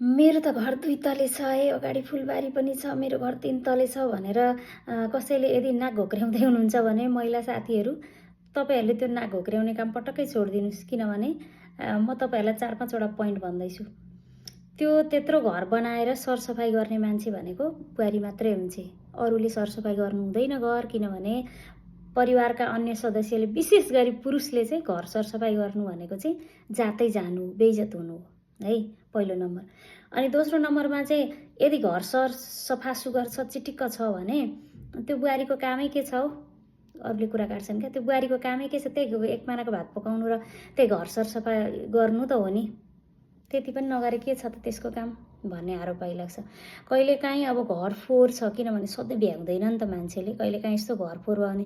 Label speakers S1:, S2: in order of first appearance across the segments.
S1: मेरो त घर 2 तले छ है, अगाडि फुलबारी पनि छ, मेरो घर 3 तले छ भनेर कसैले यदि नाक घोक्र्याउँदै हुनुहुन्छ भने महिला साथीहरू, तपाईँहरूले त्यो नाक घोक्र्याउने काम पटक्कै छोडिदिनुहोस्। किनभने म तपाईँहरूलाई 4-5 वटा पोइन्ट भन्दैछु। त्यो त्यत्रो घर बनाएर सरसफाइ गर्ने मान्छे भनेको बुहारी मात्रै हुन्छ। अरूले सरसफाइ गर्नु हुँदैन घर, किनभने परिवारका अन्य सदस्यले विशेष गरी पुरुषले चाहिँ घर सरसफाइ गर्नु भनेको चाहिँ जातै जानु, बेइज्जत हुनु हो है, पहिलो नम्बर। अनि दोस्रो नम्बरमा चाहिँ यदि घर सफा सुग्घर छ, चिटिक्क छ भने त्यो बुहारीको कामै के छ हो? अरूले कुरा काट्छन् क्या, त्यो बुहारीको कामै के छ? त्यही एक मानाको भात पकाउनु र त्यही घर सरसफाइ गर्नु त हो नि। त्यति पनि नगरे के छ त त्यसको काम भन्ने आरोप आइलाग्छ। कहिलेकाहीँ अब घर फोहोर छ, किनभने सधैँ भ्याउँदैन नि त मान्छेले। कहिलेकाहीँ यस्तो घर फोहोर भयो भने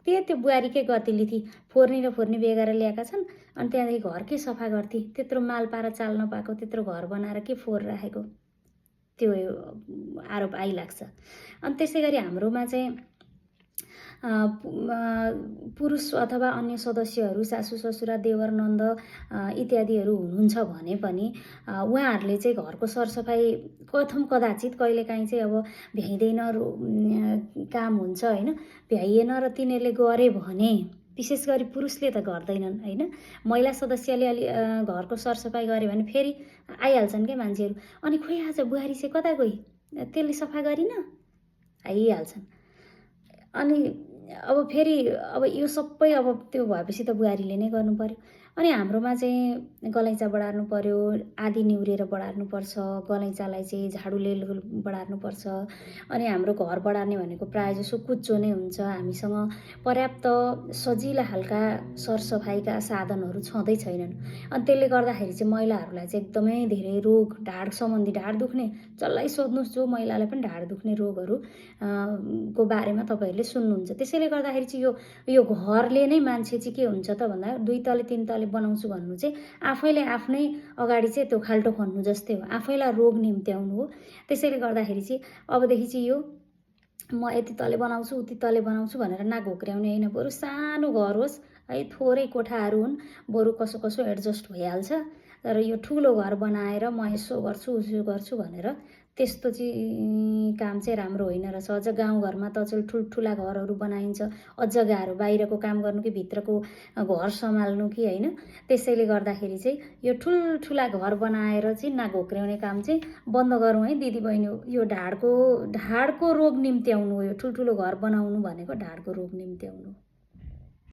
S1: त्यो बुहारीकै गतिलिथी फोर्नी र फोर्नी बेगाएर ल्याएका छन्, अनि त्यहाँदेखि घर के सफा गर्थे? त्यत्रो माल पारा चाल नपाएको त्यत्रो घर बनाएर के फोहोर राखेको? त्यो आरोप आइलाग्छ। अनि त्यसै गरी हाम्रोमा चाहिँ पुरुष अथवा अन्य सदस्यहरू, सासू ससुरा, देवर नन्द इत्यादिहरू हुनुहुन्छ भने पनि उहाँहरूले चाहिँ घरको सरसफाइ कथम कदाचित कहिलेकाहीँ चाहिँ अब भ्याइँदैन काम हुन्छ होइन, भ्याइएन र तिनीहरूले गरे भने, विशेष गरी पुरुषले त गर्दैनन् होइन, महिला सदस्यले अलि घरको सरसफाइ गऱ्यो भने फेरि आइहाल्छन् क्या मान्छेहरू। अनि खोइ आज बुहारी चाहिँ कता गई, त्यसले सफा गरिन, आइहाल्छन्। अनि अब फेरि अब यो सबै अब त्यो भएपछि त बुहारीले नै गर्नु पर्यो। अनि हाम्रोमा चाहिँ गलैँचा बढार्नु पर्यो, आधी निहुरेर बढार्नुपर्छ, गलैँचालाई चाहिँ झाडुले बढार्नुपर्छ। अनि हाम्रो घर बढार्ने भनेको प्रायःजसो कुच्चो नै हुन्छ। हामीसँग पर्याप्त सजिला खालका सरसफाइका साधनहरू छँदै छैनन्। अनि त्यसले गर्दाखेरि चाहिँ महिलाहरूलाई चाहिँ एकदमै धेरै रोग, ढाड सम्बन्धी, ढाड दुख्ने, जसलाई सोध्नुहोस् जो महिलालाई पनि ढाड दुख्ने रोगहरू को बारेमा तपाईँहरूले सुन्नुहुन्छ। त्यसैले गर्दाखेरि चाहिँ यो घरले नै मान्छे चाहिँ के हुन्छ त भन्दा 2 तले 3 तले बनाउँछु भन्नु चाहिँ आफैले आफ्नै अगाडि चाहिँ त्यो खाल्टो खन्नु जस्तै हो, आफैलाई रोग निम्त्याउनु हो। त्यसैले गर्दाखेरि चाहिँ अबदेखि चाहिँ यो म यति तले बनाउँछु उति तले बनाउँछु भनेर नाक घोक्र्याउने होइन, बरु सानो घर होस् है, थोरै कोठाहरू हुन्, बरु कसो कसो एडजस्ट भइहाल्छ। तर यो ठुलो घर बनाएर म यसो गर्छु उसो गर्छु भनेर त्यस्तो चाहिँ काम चाहिँ राम्रो होइन रहेछ। अझ गाउँघरमा त अचेल ठुल्ठुला घरहरू बनाइन्छ, अझ गाह्रो, बाहिरको काम गर्नु कि भित्रको घर सम्हाल्नु कि होइन। त्यसैले गर्दाखेरि चाहिँ यो ठुल्ठुला घर बनाएर चाहिँ नाक घोक्र्याउने काम चाहिँ बन्द गरौँ है दिदीबहिनी। यो ढाडको रोग निम्त्याउनु हो, यो ठुल्ठुलो घर बनाउनु भनेको ढाडको रोग निम्त्याउनु हो।